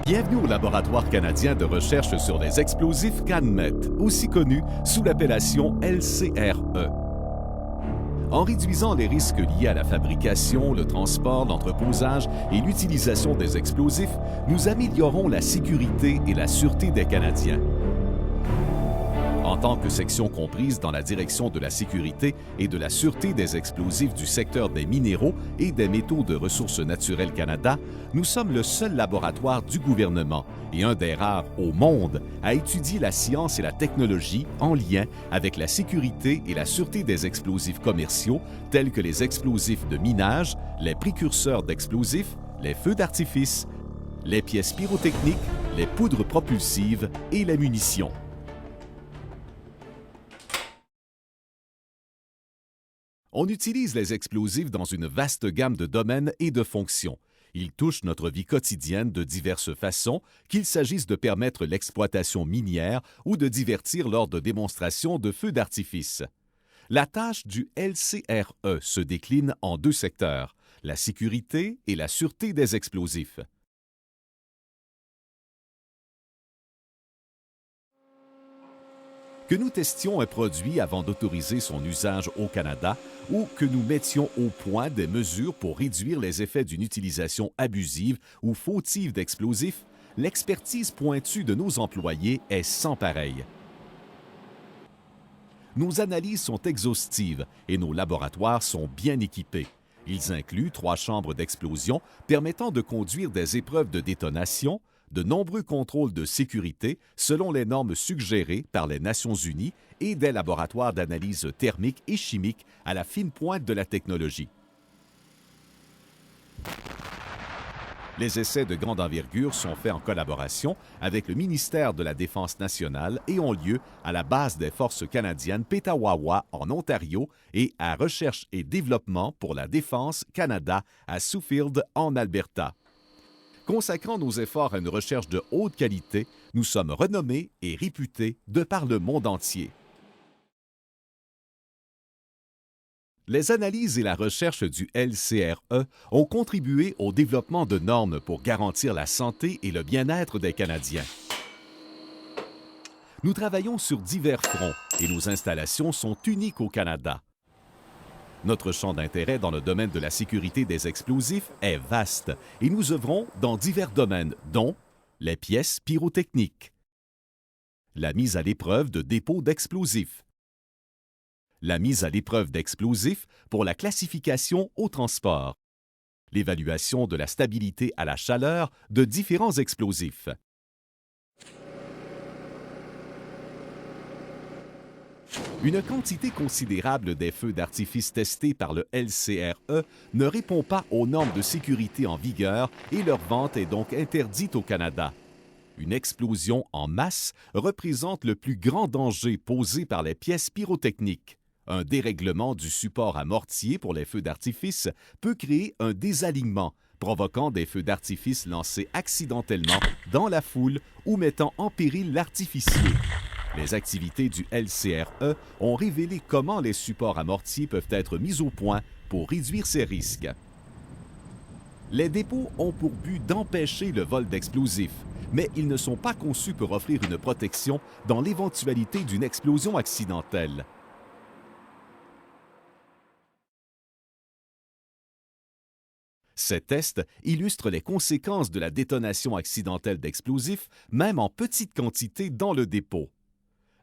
Bienvenue au Laboratoire canadien de recherche sur les explosifs CanMet, aussi connu sous l'appellation LCRE. En réduisant les risques liés à la fabrication, le transport, l'entreposage et l'utilisation des explosifs, nous améliorons la sécurité et la sûreté des Canadiens. En tant que section comprise dans la direction de la sécurité et de la sûreté des explosifs du secteur des minéraux et des métaux de Ressources naturelles Canada, nous sommes le seul laboratoire du gouvernement et un des rares au monde à étudier la science et la technologie en lien avec la sécurité et la sûreté des explosifs commerciaux tels que les explosifs de minage, les précurseurs d'explosifs, les feux d'artifice, les pièces pyrotechniques, les poudres propulsives et les munitions. On utilise les explosifs dans une vaste gamme de domaines et de fonctions. Ils touchent notre vie quotidienne de diverses façons, qu'il s'agisse de permettre l'exploitation minière ou de divertir lors de démonstrations de feux d'artifice. La tâche du LCRE se décline en deux secteurs, la sécurité et la sûreté des explosifs. Que nous testions un produit avant d'autoriser son usage au Canada ou que nous mettions au point des mesures pour réduire les effets d'une utilisation abusive ou fautive d'explosifs, l'expertise pointue de nos employés est sans pareil. Nos analyses sont exhaustives et nos laboratoires sont bien équipés. Ils incluent 3 chambres d'explosion permettant de conduire des épreuves de détonation, de nombreux contrôles de sécurité selon les normes suggérées par les Nations unies et des laboratoires d'analyse thermique et chimique à la fine pointe de la technologie. Les essais de grande envergure sont faits en collaboration avec le ministère de la Défense nationale et ont lieu à la base des forces canadiennes Petawawa en Ontario et à Recherche et développement pour la défense Canada à Suffield en Alberta. Consacrant nos efforts à une recherche de haute qualité, nous sommes renommés et réputés de par le monde entier. Les analyses et la recherche du LCRE ont contribué au développement de normes pour garantir la santé et le bien-être des Canadiens. Nous travaillons sur divers fronts et nos installations sont uniques au Canada. Notre champ d'intérêt dans le domaine de la sécurité des explosifs est vaste et nous œuvrons dans divers domaines, dont les pièces pyrotechniques, la mise à l'épreuve de dépôts d'explosifs, la mise à l'épreuve d'explosifs pour la classification au transport, l'évaluation de la stabilité à la chaleur de différents explosifs. Une quantité considérable des feux d'artifice testés par le LCRE ne répond pas aux normes de sécurité en vigueur et leur vente est donc interdite au Canada. Une explosion en masse représente le plus grand danger posé par les pièces pyrotechniques. Un dérèglement du support à mortier pour les feux d'artifice peut créer un désalignement, provoquant des feux d'artifice lancés accidentellement dans la foule ou mettant en péril l'artificier. Les activités du LCRE ont révélé comment les supports à mortier peuvent être mis au point pour réduire ces risques. Les dépôts ont pour but d'empêcher le vol d'explosifs, mais ils ne sont pas conçus pour offrir une protection dans l'éventualité d'une explosion accidentelle. Ces tests illustrent les conséquences de la détonation accidentelle d'explosifs, même en petite quantité dans le dépôt.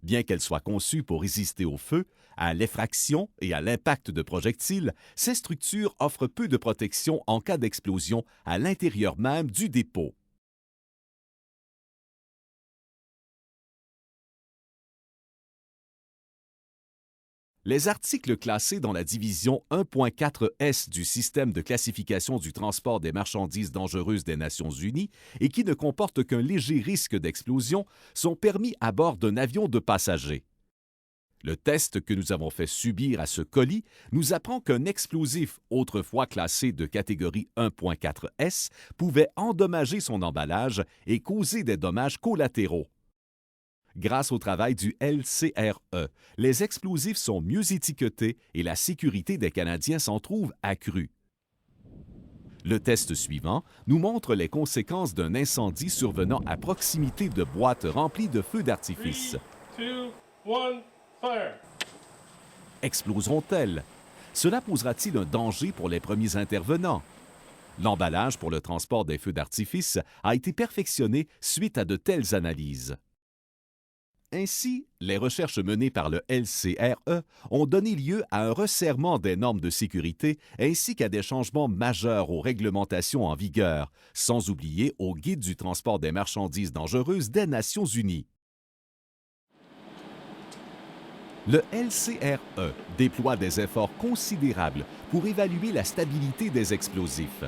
Bien qu'elle soit conçue pour résister au feu, à l'effraction et à l'impact de projectiles, ces structures offrent peu de protection en cas d'explosion à l'intérieur même du dépôt. Les articles classés dans la division 1.4S du système de classification du transport des marchandises dangereuses des Nations unies et qui ne comportent qu'un léger risque d'explosion sont permis à bord d'un avion de passagers. Le test que nous avons fait subir à ce colis nous apprend qu'un explosif autrefois classé de catégorie 1.4S pouvait endommager son emballage et causer des dommages collatéraux. Grâce au travail du LCRE, les explosifs sont mieux étiquetés et la sécurité des Canadiens s'en trouve accrue. Le test suivant nous montre les conséquences d'un incendie survenant à proximité de boîtes remplies de feux d'artifice. 3, 2, 1, fire! Exploseront-elles? Cela posera-t-il un danger pour les premiers intervenants? L'emballage pour le transport des feux d'artifice a été perfectionné suite à de telles analyses. Ainsi, les recherches menées par le LCRE ont donné lieu à un resserrement des normes de sécurité ainsi qu'à des changements majeurs aux réglementations en vigueur, sans oublier au Guide du transport des marchandises dangereuses des Nations unies. Le LCRE déploie des efforts considérables pour évaluer la stabilité des explosifs.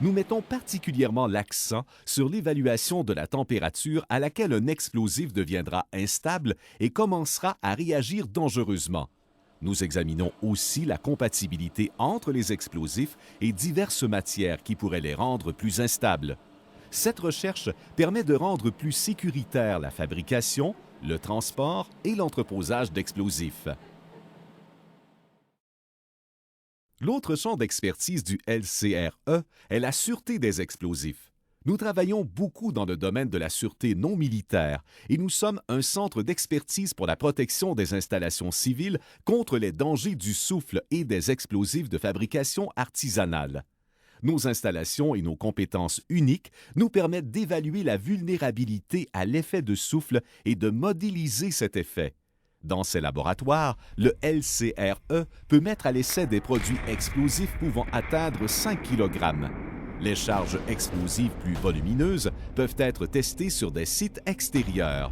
Nous mettons particulièrement l'accent sur l'évaluation de la température à laquelle un explosif deviendra instable et commencera à réagir dangereusement. Nous examinons aussi la compatibilité entre les explosifs et diverses matières qui pourraient les rendre plus instables. Cette recherche permet de rendre plus sécuritaire la fabrication, le transport et l'entreposage d'explosifs. L'autre champ d'expertise du LCRE est la sûreté des explosifs. Nous travaillons beaucoup dans le domaine de la sûreté non militaire et nous sommes un centre d'expertise pour la protection des installations civiles contre les dangers du souffle et des explosifs de fabrication artisanale. Nos installations et nos compétences uniques nous permettent d'évaluer la vulnérabilité à l'effet de souffle et de modéliser cet effet. Dans ces laboratoires, le LCRE peut mettre à l'essai des produits explosifs pouvant atteindre 5 kg. Les charges explosives plus volumineuses peuvent être testées sur des sites extérieurs.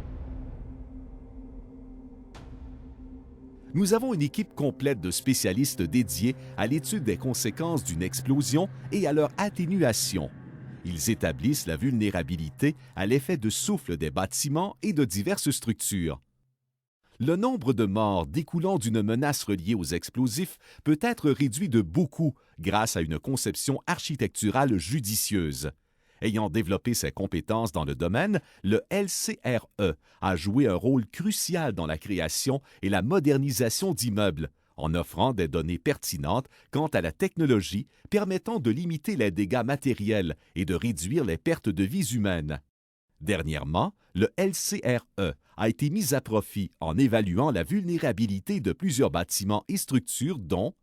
Nous avons une équipe complète de spécialistes dédiés à l'étude des conséquences d'une explosion et à leur atténuation. Ils établissent la vulnérabilité à l'effet de souffle des bâtiments et de diverses structures. Le nombre de morts découlant d'une menace reliée aux explosifs peut être réduit de beaucoup grâce à une conception architecturale judicieuse. Ayant développé ses compétences dans le domaine, le LCRE a joué un rôle crucial dans la création et la modernisation d'immeubles, en offrant des données pertinentes quant à la technologie permettant de limiter les dégâts matériels et de réduire les pertes de vies humaines. Dernièrement, le LCRE a été mis à profit en évaluant la vulnérabilité de plusieurs bâtiments et structures dont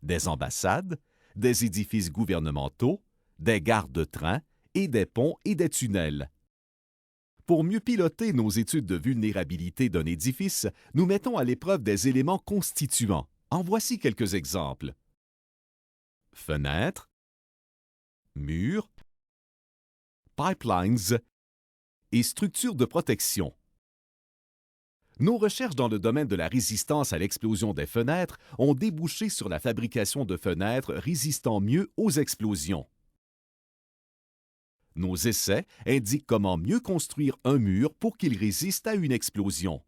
des ambassades, des édifices gouvernementaux, des gares de train et des ponts et des tunnels. Pour mieux piloter nos études de vulnérabilité d'un édifice, nous mettons à l'épreuve des éléments constituants. En voici quelques exemples. Fenêtres, murs, pipelines et structures de protection. Nos recherches dans le domaine de la résistance à l'explosion des fenêtres ont débouché sur la fabrication de fenêtres résistant mieux aux explosions. Nos essais indiquent comment mieux construire un mur pour qu'il résiste à une explosion.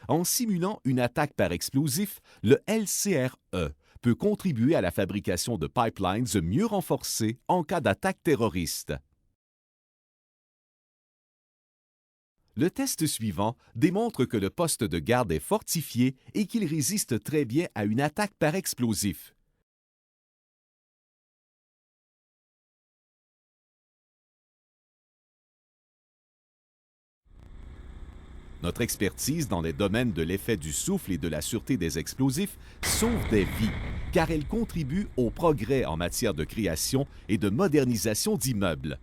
En simulant une attaque par explosif, le LCRE peut contribuer à la fabrication de pipelines mieux renforcés en cas d'attaque terroriste. Le test suivant démontre que le poste de garde est fortifié et qu'il résiste très bien à une attaque par explosif. Notre expertise dans les domaines de l'effet du souffle et de la sûreté des explosifs sauve des vies, car elle contribue au progrès en matière de création et de modernisation d'immeubles.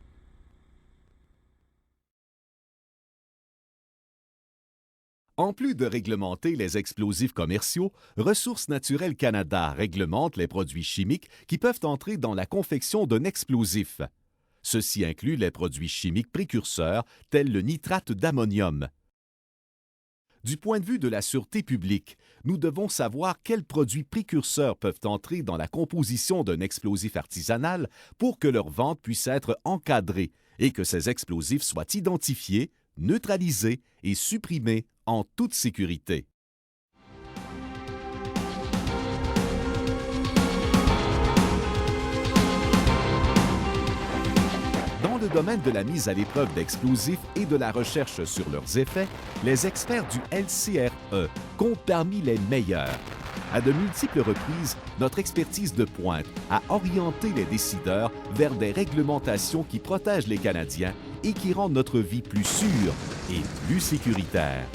En plus de réglementer les explosifs commerciaux, Ressources naturelles Canada réglemente les produits chimiques qui peuvent entrer dans la confection d'un explosif. Ceci inclut les produits chimiques précurseurs tels le nitrate d'ammonium. Du point de vue de la sûreté publique, nous devons savoir quels produits précurseurs peuvent entrer dans la composition d'un explosif artisanal pour que leur vente puisse être encadrée et que ces explosifs soient identifiés, neutralisés et supprimés en toute sécurité. Dans le domaine de la mise à l'épreuve d'explosifs et de la recherche sur leurs effets, les experts du LCRE comptent parmi les meilleurs. À de multiples reprises, notre expertise de pointe a orienté les décideurs vers des réglementations qui protègent les Canadiens et qui rendent notre vie plus sûre et plus sécuritaire.